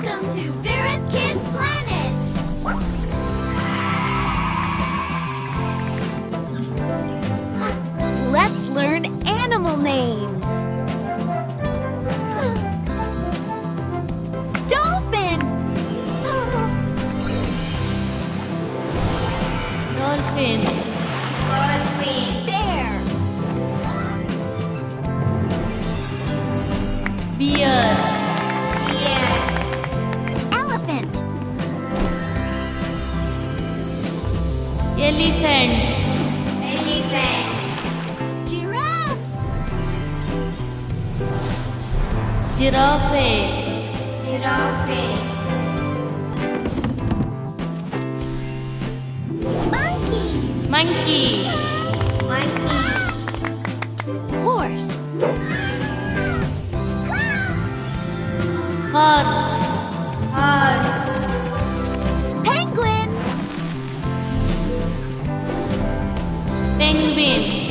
Welcome to Virit Kids Planet! Let's learn animal names. Dolphin! Dolphin. Bear! Bear. Elephant! Elephant. Giraffe! Giraffe. Monkey! Monkey. Horse! Horse. Penguin! Penguin.